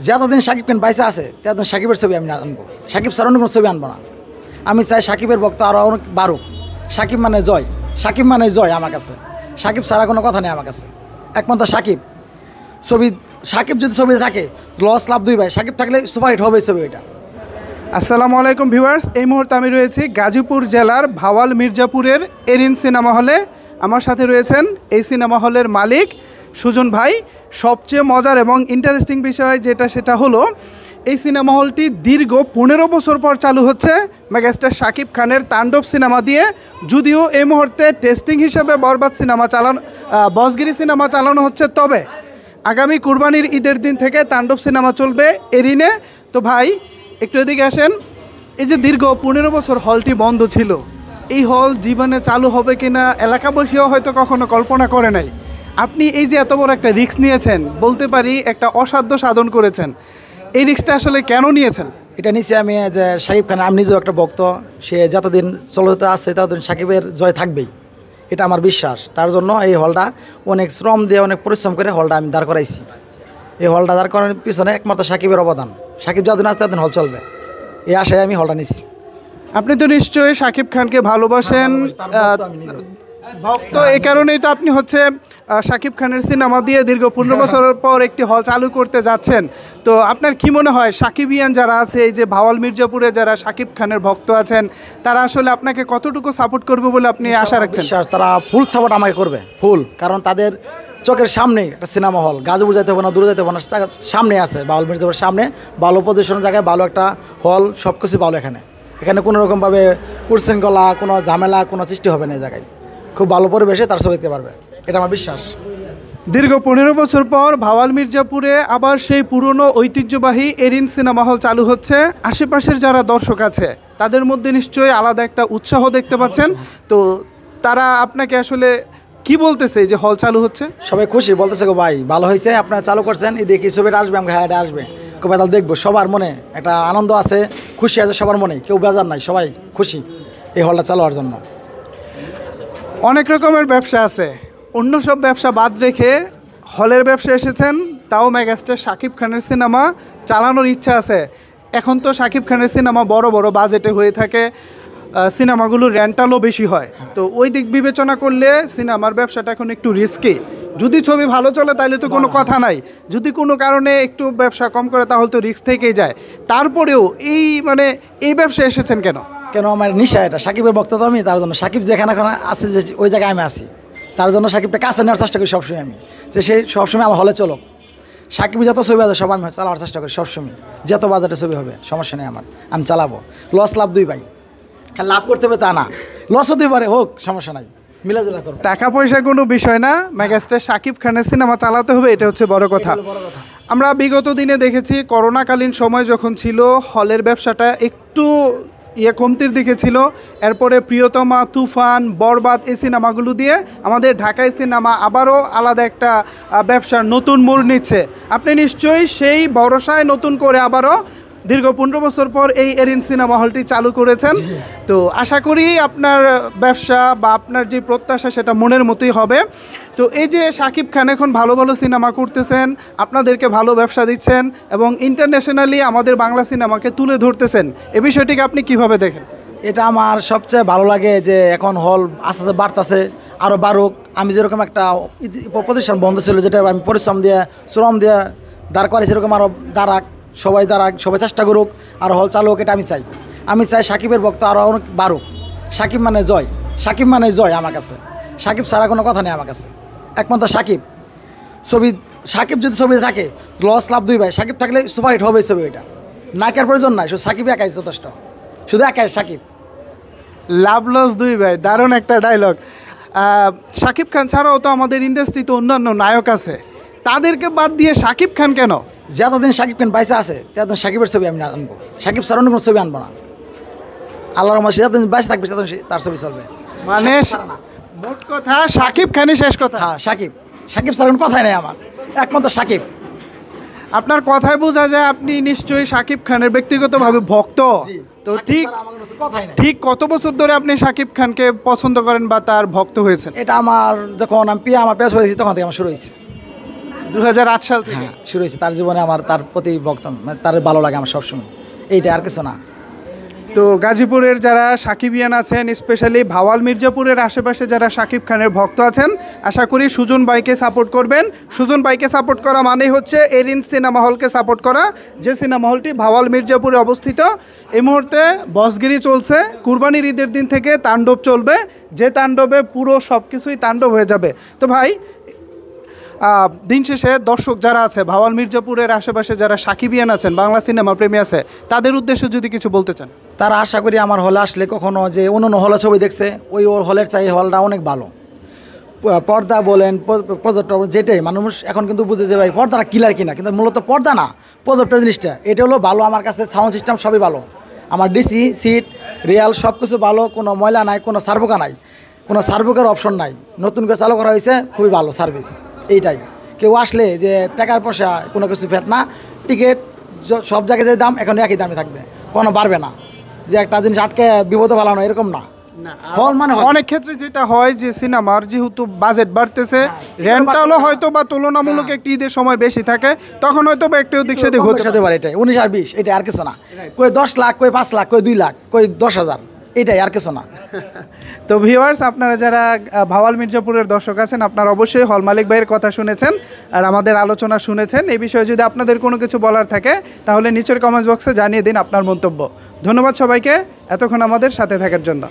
যতদিন শাকিব খান বাইসে আছে ততদিন শাকিবের ছবি আমি আনবো, শাকিব ছাড়া অন্য কোনো ছবি আনবো না। আমি চাই শাকিবের ভক্ত আরও অনেক বাড়ুক। শাকিব মানে জয়, শাকিব মানে জয় আমার কাছে। শাকিব ছাড়া কোনো কথা নেই আমার কাছে, একমাত্র শাকিব। শাকিব যদি ছবিতে থাকে লস লাভ দুই ভাই, শাকিব থাকলে সুপারহিট হবে ছবি এটা। আসসালামু আলাইকুম ভিউয়ার্স, এই মুহূর্তে আমি রয়েছি গাজীপুর জেলার ভাওয়াল মির্জাপুরের এরিন সিনেমা হলে। আমার সাথে রয়েছেন এই সিনেমা হলের মালিক সুজন ভাই। সবচেয়ে মজার এবং ইন্টারেস্টিং বিষয় সেটা হলো এই সিনেমা হলটি দীর্ঘ 15 বছর পর চালু হচ্ছে মেগাস্টার শাকিব খানের তাণ্ডব সিনেমা দিয়ে। যদিও এই মুহূর্তে টেস্টিং হিসেবে বরবাদ সিনেমা বসগিরি সিনেমা চালানো হচ্ছে, তবে আগামী কুরবানির ঈদের দিন থেকে তাণ্ডব সিনেমা চলবে এরিনে। তো ভাই একটু এদিকে আসেন। এই যে দীর্ঘ 15 বছর হলটি বন্ধ ছিল, এই হল জীবনে চালু হবে কিনা এলাকাবাসীও হয়তো কখনো কল্পনা করে নাই। আপনি এই যে এত বড় একটা রিস্ক নিয়েছেন, বলতে পারি একটা অসাধ্য সাধন করেছেন, এই রিস্কটা আসলে কেন নিয়েছেন? এটা নিচে আমি যে শাকিব খান, আমি নিজেও একটা ভক্ত, সে যতদিন চলতে আসছে ততদিন শাকিবের জয় থাকবেই, এটা আমার বিশ্বাস। তার জন্য এই হলটা অনেক শ্রম দিয়ে অনেক পরিশ্রম করে হলটা আমি দাঁড় করাইছি। এই হলটা দাঁড় করানোর পিছনে একমাত্র শাকিবের অবদান। শাকিব যতদিন আসছে ততদিন হল চলবে, এই আশায় আমি হলটা নিচ্ছি। আপনি তো নিশ্চয়ই শাকিব খানকে ভালোবাসেন, ভক্ত। এই কারণেই তো আপনি শাকিব খানের সিনেমা দিয়ে দীর্ঘ 15 বছর পর একটি হল চালু করতে যাচ্ছেন। তো আপনার কি মনে হয় সাকিবিয়ান যারা আছে, এই যে ভাওয়াল মির্জাপুরে যারা শাকিব খানের ভক্ত আছেন, তারা আসলে আপনাকে কতটুকু সাপোর্ট করবে বলে আপনি আশা রাখছেন? তারা ফুল সাপোর্ট আমাকে করবে, ফুল। কারণ তাদের চোখের সামনে একটা সিনেমা হল, গাজীপুর যাইতে হবে না, দূরে যাইতে হবে না, সামনে আছে ভাওয়াল মির্জাপুরের সামনে, ভালো প্রদর্শনের জায়গায় ভালো একটা হল, সব কিছু ভালো। এখানে কোনো রকমভাবে উচ্ছৃঙ্খলা, কোনো ঝামেলা, কোনো সৃষ্টি হবে না। এই জায়গায় খুব ভালো পরিবেশে তার ছবি দিতে পারবে, এটা আমার বিশ্বাস। দীর্ঘ 15 বছর পর ভাওয়াল মির্জাপুরে আবার সেই পুরনো ঐতিহ্যবাহী এরিন সিনেমা হল চালু হচ্ছে। আশেপাশের যারা দর্শক আছে তাদের মধ্যে নিশ্চয়ই আলাদা একটা উৎসাহ দেখতে পাচ্ছেন। তো তারা আপনাকে আসলে কি বলতেছে যে হল চালু হচ্ছে? সবাই খুশি, বলতেছে গো ভাই ভালো হয়েছে, আপনারা চালু করছেন, এই দেখি ছবিটা আসবে, আমাকে হ্যাঁ এটা আসবে, কবে তাহলে দেখবো। সবার মনে একটা আনন্দ আছে, খুশি আছে সবার মনে, কেউ বেজার নাই, সবাই খুশি এই হলটা চালু হওয়ার জন্য। অনেক রকমের ব্যবসা আছে, অন্য সব ব্যবসা বাদ রেখে হলের ব্যবসা এসেছেন, তাও মেগাস্টার শাকিব খানের সিনেমা চালানোর ইচ্ছা আছে। এখন তো শাকিব খানের সিনেমা বড় বড় বাজেটে হয়ে থাকে, সিনেমাগুলোর রেন্টালও বেশি হয়। তো ওই দিক বিবেচনা করলে সিনেমার ব্যবসাটা এখন একটু রিস্কি। যদি ছবি ভালো চলে তাহলে তো কোনো কথা নাই, যদি কোনো কারণে একটু ব্যবসা কম করে তাহলে তো রিস্ক থেকেই যায়। তারপরেও এই ব্যবসা এসেছেন কেন? আমার নিশা এটা, শাকিবের ভক্ত তো আমি, তার জন্য শাকিব যেখানে আছে যে ওই জায়গায় আমি আছি, তার জন্য শাকিবটা কাছে নেওয়ার চেষ্টা করি সবসময় আমি, যে সে সবসময় আমার হলে চলুক। শাকিব যত ছবি আছে সব আমি চালাবার চেষ্টা করি সবসময়, যত বাজেটে ছবি হবে সমস্যা নেই আমার, আমি চালাবো। লস লাভ দুই ভাই, খালি লাভ করতে হবে তা না, লস হতে পারে, হোক সমস্যা নাই, মিলাজুলা করবো। টাকা পয়সা কোনো বিষয় না, মেগাস্টার শাকিব খানের সিনেমা চালাতে হবে, এটা হচ্ছে বড় কথা। আমরা বিগত দিনে দেখেছি করোনাকালীন সময় যখন ছিল, হলের ব্যবসাটা একটু কমতির দিকে ছিল। এরপরে প্রিয়তমা, তুফান, বরবাদ এই সিনেমাগুলো দিয়ে আমাদের ঢাকায় সিনেমা আবারও আলাদা একটা ব্যবসার নতুন মোড় নিচ্ছে। আপনি নিশ্চয়ই সেই ভরসায় নতুন করে আবারও দীর্ঘ 15 বছর পর এই এরিন সিনেমা হলটি চালু করেছেন। তো আশা করি আপনার ব্যবসা বা আপনার যে প্রত্যাশা সেটা মনের মতোই হবে। তো এই যে শাকিব খান এখন ভালো ভালো সিনেমা করতেছেন, আপনাদেরকে ভালো ব্যবসা দিচ্ছেন এবং ইন্টারন্যাশনালি আমাদের বাংলা সিনেমাকে তুলে ধরতেছেন, এই বিষয়টিকে আপনি কিভাবে দেখেন? এটা আমার সবচেয়ে ভালো লাগে যে এখন হল আস্তে আস্তে বাড়তেছে, আরও বাড়ুক। আমি যেরকম একটা প্রতিষ্ঠান বন্ধ ছিল, যেটা আমি পরিশ্রম দিয়ে শ্রম দিয়ে দাঁড় করাই, সেরকম আরও দাঁড়াক, সবাই চেষ্টা করুক, আর হল চালু হোক, এটা আমি চাই শাকিবের ভক্ত আরও অনেক বাড়ুক। শাকিব মানে জয়, শাকিব মানে জয় আমার কাছে। শাকিব ছাড়া কোনো কথা নেই আমার কাছে, একমাত্র শাকিব। শাকিব যদি ছবিতে থাকে লস লাভ দুই ভাই, শাকিব থাকলে সুপারহিট হবে ছবি, এটা নায়কের প্রয়োজন নাই, শুধু শাকিব একাই যথেষ্ট, শুধু একাই শাকিব। লাভ লস দুই ভাই, দারুণ একটা ডায়লগ। শাকিব খান ছাড়াও তো আমাদের ইন্ডাস্ট্রিতে অন্যান্য নায়ক আছে, তাদেরকে বাদ দিয়ে শাকিব খান কেন? যতদিন শাকিব খান বাইসে আছে ততদিন শাকিবের ছবি আমি আনবো, শাকিব ছাড়া অন্য কোনো ছবি আনবো না। আল্লাহর রহমতে যতদিন বাইসে থাকবে ততদিন তার ছবি চলবে। মানে মোট কথা শাকিব খানই শেষ কথা। হ্যাঁ, শাকিব ছাড়া কোনো কথাই নেই আমার, একমাত্র শাকিব। আপনার কথায় বোঝা যায় আপনি নিশ্চয়ই শাকিব খানের ব্যক্তিগতভাবে ভক্ত। তো ঠিক কত বছর ধরে আপনি শাকিব খানকে পছন্দ করেন বা তার ভক্ত হয়েছেন? এটা আমার যখন আমার পেজ হয়েছি তখন থেকে আমার শুরু হয়েছে। 2008 সাল থেকে। হ্যাঁ শুরু হয়েছে তার জীবনে আমার তার প্রতি বক্তব্য মানে তার ভালো লাগে আমার সবসময়, এইটা আর কিছু না। তো গাজীপুরের যারা সাকিবিয়ান আছেন, স্পেশালি ভাওয়াল মির্জাপুরের আশেপাশে যারা শাকিব খানের ভক্ত আছেন, আশা করি সুজন ভাইকে সাপোর্ট করবেন। সুজন ভাইকে সাপোর্ট করা মানেই হচ্ছে এরিন সিনেমা হলকে সাপোর্ট করা, যে সিনেমা হলটি ভাওয়াল মির্জাপুরে অবস্থিত। এই মুহূর্তে বসগিরি চলছে, কুরবানির ঈদের দিন থেকে তাণ্ডব চলবে, যে তাণ্ডবে পুরো সব কিছুই তাণ্ডব হয়ে যাবে। তো ভাই দিন শেষে দর্শক যারা আছে ভাওয়াল মির্জাপুরের আশেপাশে যারা সাকিবিয়ান আছেন, বাংলা সিনেমা প্রেমী আছে, তাদের উদ্দেশ্যে যদি কিছু বলতে চান। তারা আশা করি আমার হলে আসলে কখনো যে অন্য হলে ছবি দেখছে ওই ওর হলের চাই হলটা অনেক ভালো। পর্দা বলেন প্রজেক্টর যেটাই মানুষ এখন কিন্তু বুঝে যে ভাই পর্দাটা কিলার কিনা, কিন্তু মূলত পর্দা না, প্রজেক্টর জিনিসটা এটা হলো ভালো। আমার কাছে সাউন্ড সিস্টেম সবই ভালো, আমার ডিসি সিট রিয়াল সব কিছু ভালো, কোনো ময়লা নাই, কোনো সার্ভোকা নাই, কোনো সার্ভোকার অপশন নাই, নতুন করে চালু করা হয়েছে, খুবই ভালো সার্ভিস। এইটাই কেউ আসলে যে টাকার পয়সা কোনো কিছু ফেট না, টিকিট সব জায়গায় যে দাম এখন একই দামে থাকবে, কোনো বাড়বে না, যে একটা জিনিস আটকে বিপদে ফেলানো এরকম না। হল মানে অনেক ক্ষেত্রে যেটা হয় যে সিনেমার যেহেতু বাজেট বাড়তেছে, রেন্টালও হয়তো বা তুলনামূলক একটি ঈদের সময় বেশি থাকে, তখন হয়তো বা একটু দিক সেদিক হতে পারে। এটাই 19 আর 20 এটা আর কিছু না, কই 10 লাখ, কই 5 লাখ, কই 2 লাখ, কই 10,000, এটাই আর কিছু না। তো ভিউয়ার্স, আপনারা যারা ভাওয়াল মির্জাপুরের দর্শক আছেন, আপনারা অবশ্যই হল মালিক ভাইয়ের কথা শুনেছেন আর আমাদের আলোচনা শুনেছেন। এই বিষয়ে যদি আপনাদের কোনো কিছু বলার থাকে তাহলে নিচের কমেন্টস বক্সে জানিয়ে দিন আপনার মন্তব্য। ধন্যবাদ সবাইকে এতক্ষণ আমাদের সাথে থাকার জন্য।